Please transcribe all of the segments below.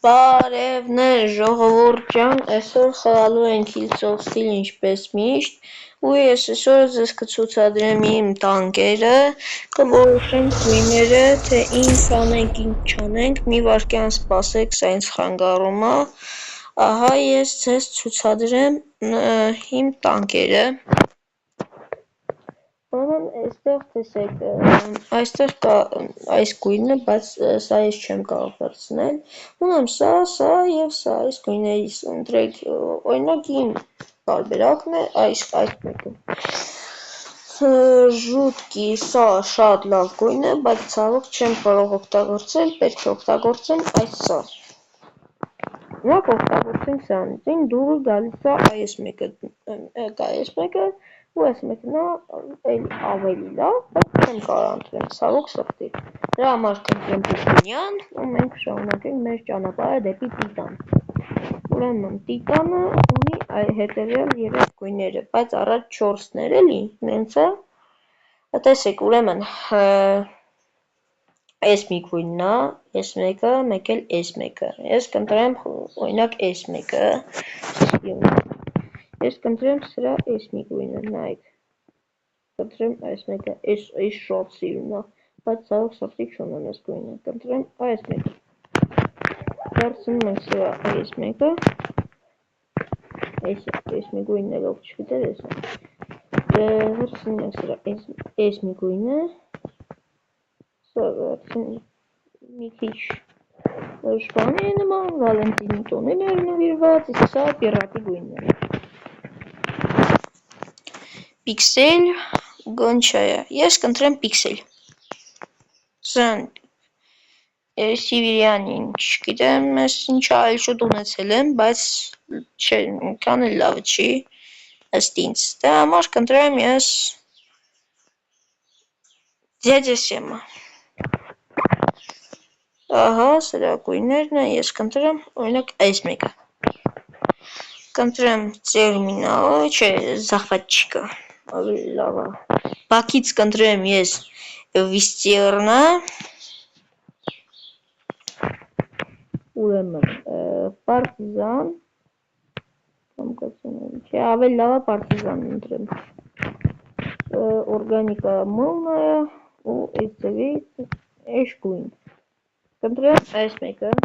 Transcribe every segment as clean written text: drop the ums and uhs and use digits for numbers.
Բարևներ ժողովուրդ ջան, այսօր խաղալու ենք Hills of Steel ինչպես միշտ ու ես այսօր ձեզ կցուցադրեմ իմ տանկերը, կորոշենք գույները, թե ինչ անենք, ինչ չանենք, մի վարքյան սպասեք, սա ինձ խանգարում է, ահա ես ձեզ ցուցադրեմ իմ տանկերը, Ուրեմն այստեղ տեսեք, այստեղ կա այս գույնը, բայց սա ես չեմ կարող վերցնել, ունեմ սա և սա, այս գույներից ընտրեք, օրինակ իմ տարբերակն է այս մեկը, ժուտկի, սա շատ լավ գույն է, բայց ցավոք չեմ կարող օգտագործել, պետք է օգտագործեմ այս սա, Ուրակ օգտագործենք սրանից, այն դուրը գալիս է այս մեկը, ու այս մեկնա ավելի լավ, բայց չեմ կարող ընտրեմ, ցավոք սրտի, դրա համար կընտրեմ Տիտանյան, ու մենք շարունակենք մեր ճանապարհը դեպի Տիտան, ուրեմն Տիտանը ունի հետևյալ 3 գույները, բայց առաջ 4-ներ էլի, նենց է, տեսեք ուրեմն, այս մի գույնն է, այս մեկը, մեկ էլ այս մեկը, ես կընտրեմ օրինակ այս մեկը, ես կընտրեմ սրա այս մի գույնը, նայեք, կընտրեմ այս մեկը, այս շատ սիրուն է, բայց ցավոք սրտի չունեմ այս գույնը, կընտրեմ այս մեկը, վերցնում ենք սրա այս մեկը, այս մի գույնն էլ ով չգիտեր ես է, վերցնում ենք սրա այս մի գույնը, սա վերցնում մի քիչ շպանի է նման, վալենտինի տոնին էր նվիրված, իսկ սա պիրատի գույնն է, պիքսել, գոնչայա, ես կընտրեմ պիքսել, սրան Սիվիրյանին, չգիտեմ ես ինչա այլ շուտ ունեցել եմ, բայց քան էլ լավը չի, ըստ ինձ, դրա համար կընտրեմ ես ձեձեսեմը, ահա սրա գույներն է, ես կընտրեմ օրինակ այս մեկը, կընտրեմ տերմինալը, չէ զախվատչիկը, ավելի լավ է, բաքից կընտրեմ ես վիստիռնը, ուրեմն պարտիզան, չէ ավելի լավ է պարտիզանն ընտրեմ, օրգանիկա մոլնայա ու այս ձևի այս գույն, կընտրեմ այս մեկը,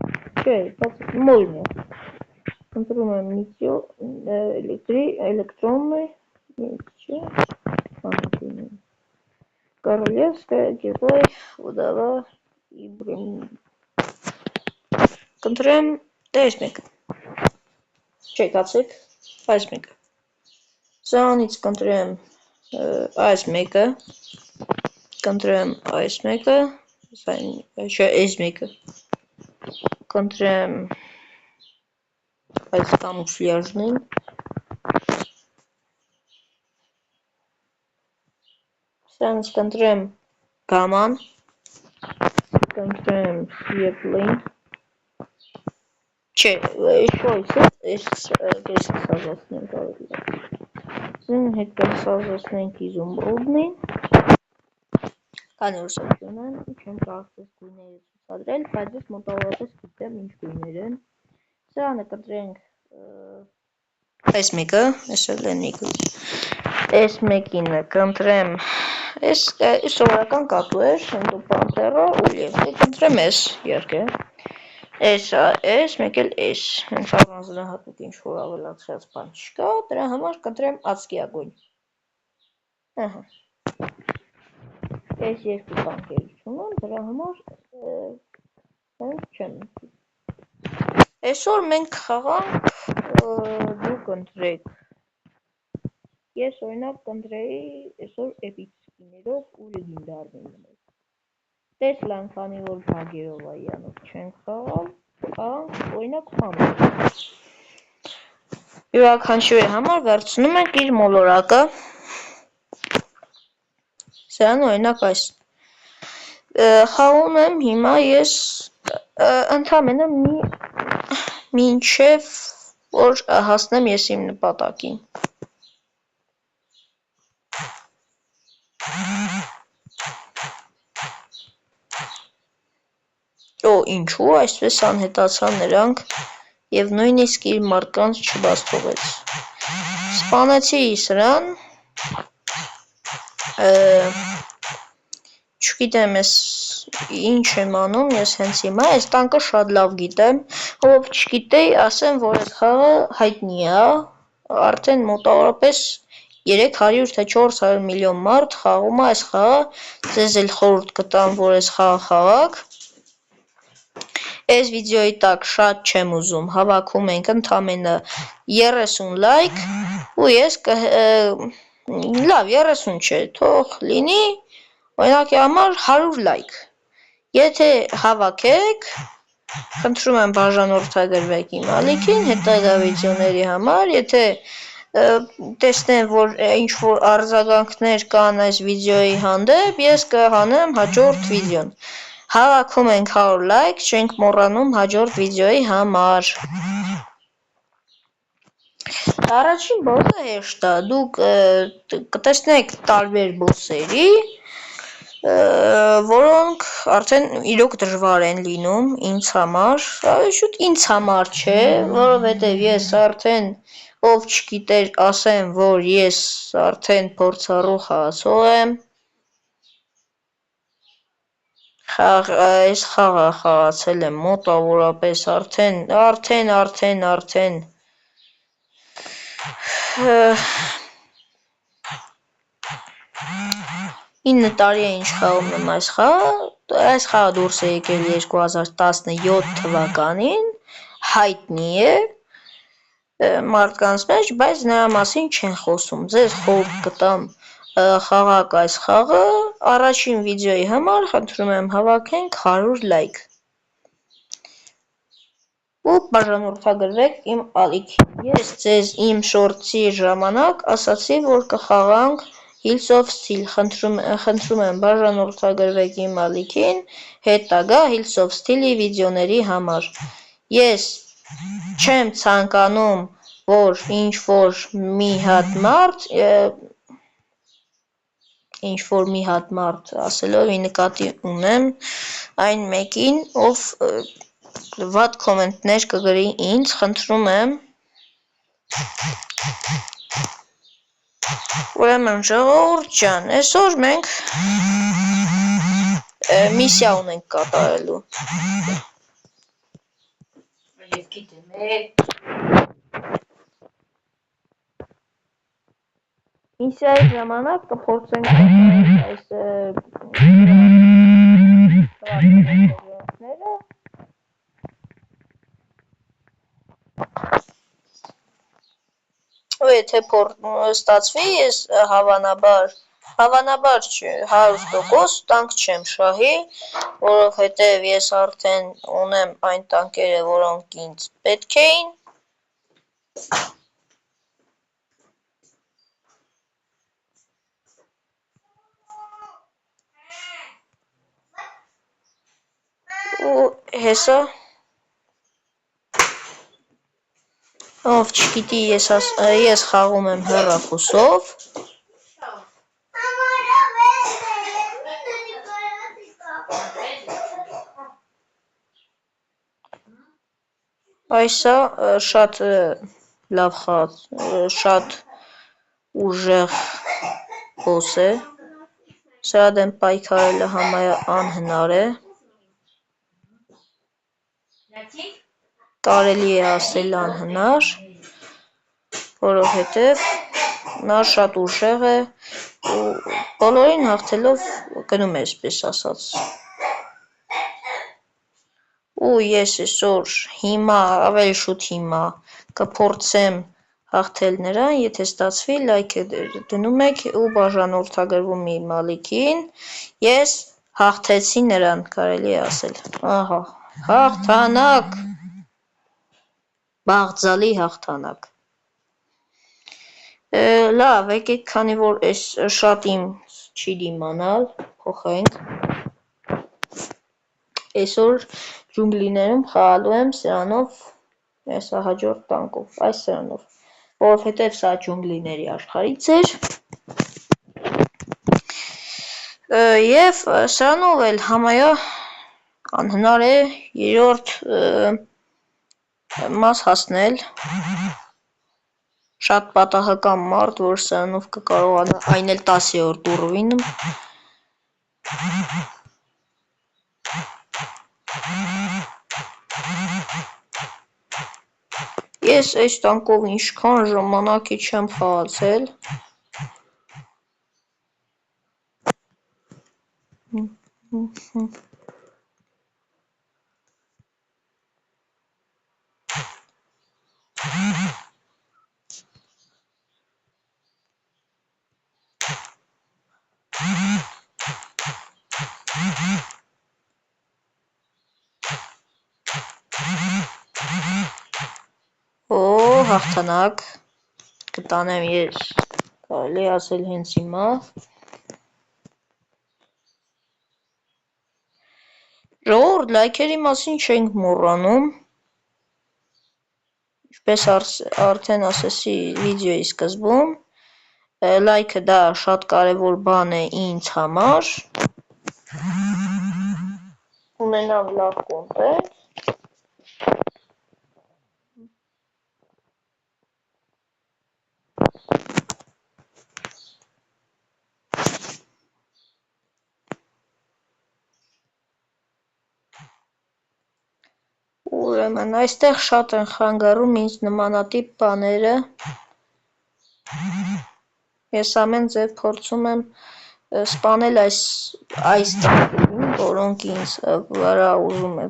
չէ բայց մոլն է, կընտրում եմ նիցիո էլեկտրոնը, Կորոլևսկայա, Գերոյ, Ոդավա, Իբրին, կընտրեմ այս մեկը, չէ կացեք, այս մեկը, սրանից կընտրեմ այս մեկը, կընտրեմ այս մեկը, չէ այս մեկը, կընտրեմ այս կամուֆլյաժնին, սրանից կընտրեմ գաման, կընտրեմ եպլին, չէ, այս կեսկսազացնենք ավելի լավ, զին հետ կեսկսազացնենք իզումրուդնին, կանի որ սրտյուն են, չեմ կարող ձեզ գույները ցուցադրել, բայց ես մոտավորապես գիտեմ ինչ գույներ են, սրանը կընտրենք այս մեկը, այս էլ են մի գույն, այս մեկինը կընտրեմ, այս սովորական կատու էր, հնդու պանթերա ու լև, կընտրեմ այս երկը, այս մեկ էլ այս, հենց առանձնահատուկ ինչ որ ավելացրած բան չկա, դրա համար կընտրեմ ածկիագույն, ահա, այս երկու տանկերի չունեմ, դրա համար հենց չեմ, այսօր մենք խաղանք, դու կընտրեք, ես օրինակ կընտրեի այսօր էպիցկիներով ու լեգենդարներով, Տեսլան, քանի որ բագերով այանով չենք խաղալ, խաղանք օրինակ ամեն, յուրաքանչյուրի համար վերցնում ենք իր մոլորակը, սրան օրինակ այս, խաղում եմ հիմա ես ընդամենը մինչև որ հասնեմ ես իմ նպատակին, Օ, ինչու այսպես անհետացան նրանք եւ նույնիսկ իր մարդկանց չբաց թողեց։ Սպանեցի սրան, չգիտեմ ես ինչ եմ անում ես հենց հիմա, այս տանկը շատ լավ գիտեմ, ով չգիտեի, ասեմ, որ այս խաղը հայտնի է, արդեն մոտավորապես 300 թե 400 միլիոն մարդ խաղում է այս խաղը, ձեզ էլ խորհուրդ կտամ, որ այս խաղը խաղաք։ Այս վիդեոյի տակ շատ չեմ ուզում, հավաքում ենք ընդամենը 30 լայք, ու ես լավ 30 չէ, թող լինի, օրինակի համար 100 լայք։ Եթե հավաքեք, խնդրում եմ բաժանորդագրվեք իմ ալիքին հետագա վիդեոների համար, եթե տեսնեմ, որ ինչ-որ արձագանքներ կան այս վիդեոյի հանդեպ, ես կհանեմ հաջորդ վիդեոն։ Հավաքում ենք 100 լայք, չենք մոռանում հաջորդ վիդեոյի համար։ Առաջին բոսը հեշտ է, դուք կտեսնեք տարբեր բոսերի, որոնք արդեն իրոք դժվար են լինում ինձ համար, շուտ ինձ համար չէ, որովհետև ես արդեն ով չգիտեր, ասեմ, որ ես արդեն փորձառու խաղացող եմ, այս խաղը խաղացել եմ մոտավորապես արդեն 9 տարի է ինչ խաղում եմ այս խաղը դուրս է եկել 2017 թվականին, հայտնի է մարդկանց մեջ, բայց նրա մասին չեն խոսում, ձեզ խորհուրդ կտամ խաղաք այս խաղը, առաջին վիդեոյի համար խնդրում եմ հավաքենք 100 լայք ու բաժանորդագրվեք իմ ալիքին, ես ձեզ իմ շորտսի ժամանակ ասացի, որ կխաղանք Hills of Steel, խնդրում եմ բաժանորդագրվեք իմ ալիքին հետագա Hills of Steel-ի վիդեոների համար, ես չեմ ցանկանում, որ ինչ-որ մի հատ մարդ ասելով նկատի ունեմ այն մեկին, ով վատ կոմենտներ կգրի ինձ, խնդրում եմ, ուրեմն ժողովուրդ ջան, այսօր մենք միսիա ունենք կատարելու։ Միսիայի ժամանակ կփորձենք այս եթե ստացվի, ես հավանաբար չէ, 100% տանկ չեմ շահի, որովհետև ես արդեն ունեմ այն տանկերը, որոնք ինձ պետք էին, ու հեսա ով չգիտի, ես խաղում եմ հեռախոսով, այսա շատ լավ խաղ, շատ ուժեղ բոս է, սրա դեմ պայքարելը համարյա անհնար է, կարելի է ասել անհնար, որովհետև նա շատ ուժեղ է ու բոլորին հաղթելով գնում է այսպես ասած։ Ու ես այսօր ավելի շուտ հիմա կփորձեմ հաղթել նրան, եթե ստացվի լայքը դնում եք ու բաժանորդագրվում իմ ալիքին, ես հաղթեցի նրան, կարելի է ասել, ահա, հաղթանակ, բաղձալի հաղթանակ, լավ, եկեք, քանի որ այս շատ իմ չի դիմանալ, փոխենք, այսօր ջունգլիներում խաղալու եմ սրանով, այսա հաջորդ տանկով, այս սրանով, որովհետև սա ջունգլիների աշխարհից էր, և սրանով էլ համարյա Անհնար է երրորդ մաս հասնել, շատ պատահական մարդ, որ սրանով կկարողանա, այն էլ 10-րդ ուռվինում, ես այս տանկով ինչքան ժամանակի չեմ խաղացել, հաղթանակ կտանեմ ես, կարելի ասել հենց հիմա, ժողովուրդ, լայքերի մասին չենք մոռանում, ինչպես արդեն ասեցի վիդեոյի սկզբում, լայքը դա շատ կարևոր բան է ինձ համար, ունենամ լավ կոնտենտ, ուրեմն այստեղ շատ են խանգարում ինձ նմանատիպ բաները, ես ամեն ձև փորձում եմ սպանել այս տղաներին, որոնք ինձ վրա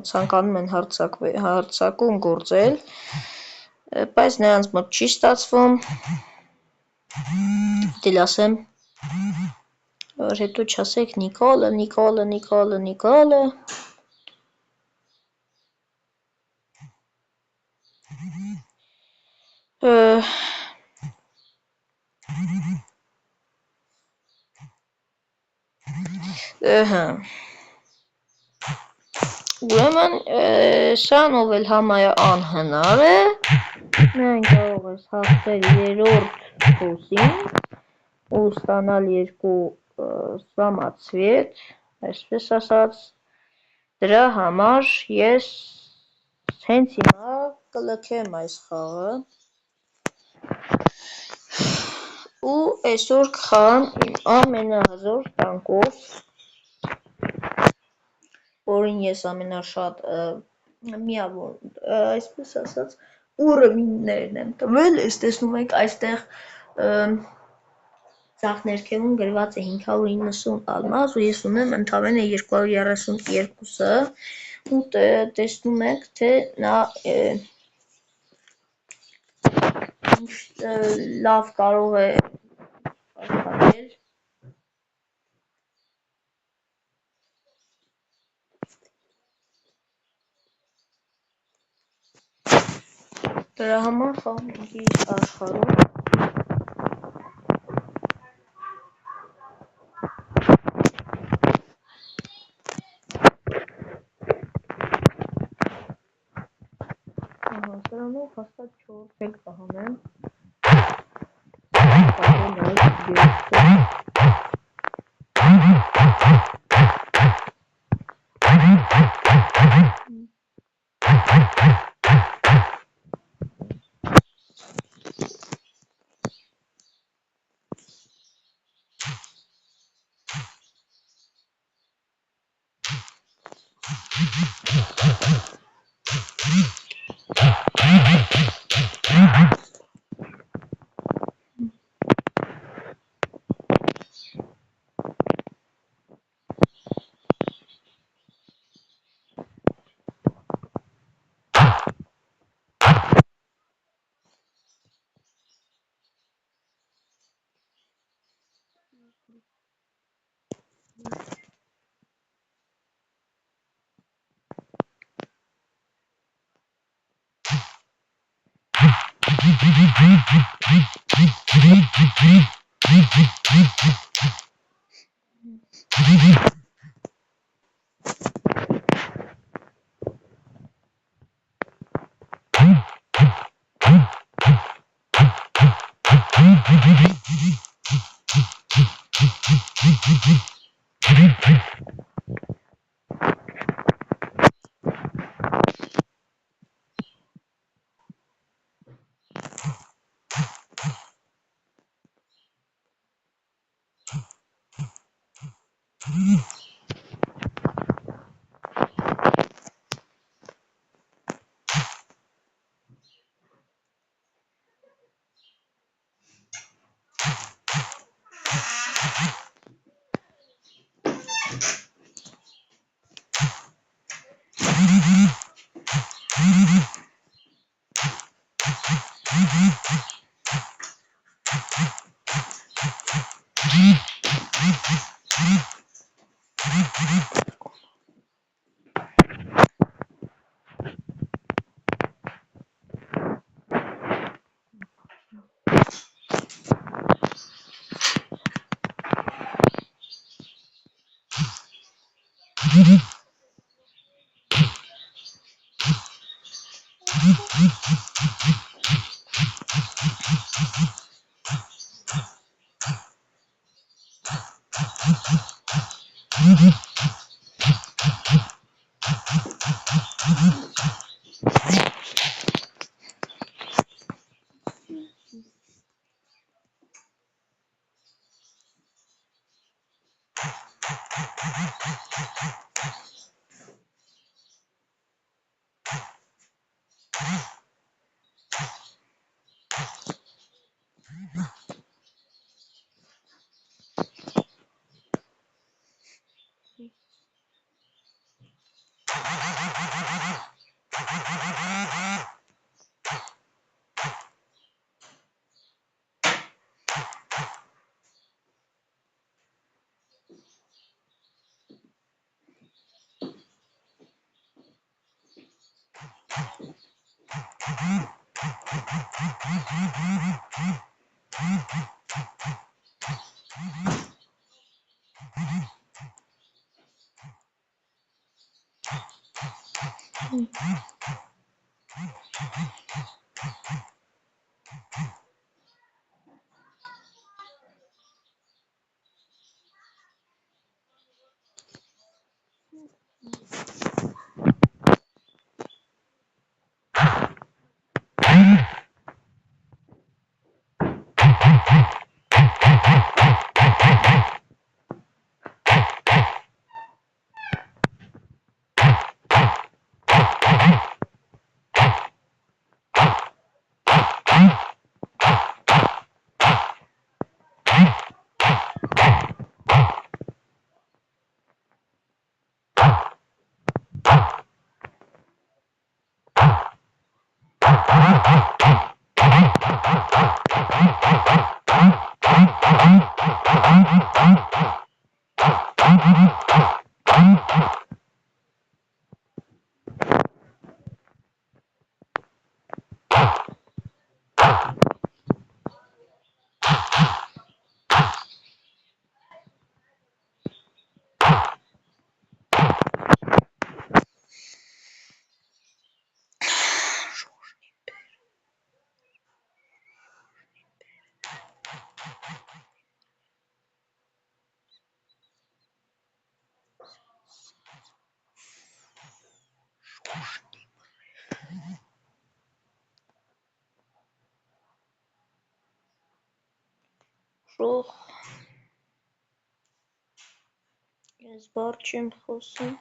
ցանկանում են հարձակում գործել, բայց նրանց մոտ չի ստացվում, դիլ ասեմ, որ հետո չասեք Նիկոլը, ուրեմն սրանով էլ համարյա անհնար է, միայն կարող ես հաղթել երրորդ բոսին ու ստանալ 2 սամացվետ, այսպես ասած, դրա համար ես հենց հիմա կլքեմ այս խաղը ու այսօր կխաղամ իմ ամենահզոր տանկով, որին ես ամենաշատ այսպես ասած ուռվիններն եմ տվել, ես տեսնում եք այստեղ ձախ ներքևում գրված է 590 ալմազ ու ես ունեմ ընդամենը 232-ը ու տեսնում եք, թե նա լավ կարող է աշխատել, դրա համար խաղում ենք իր աշխարհում, սրանով հաստատ 4 էլ կհանեմ, Շող ես բառ չեմ խոսում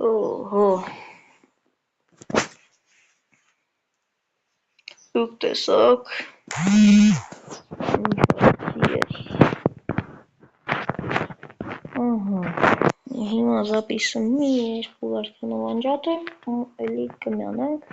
Օհո դուք տեսաք հիմա զապիսը մի երկու վայրկյանով անջատեմ ու էլի կմիանանք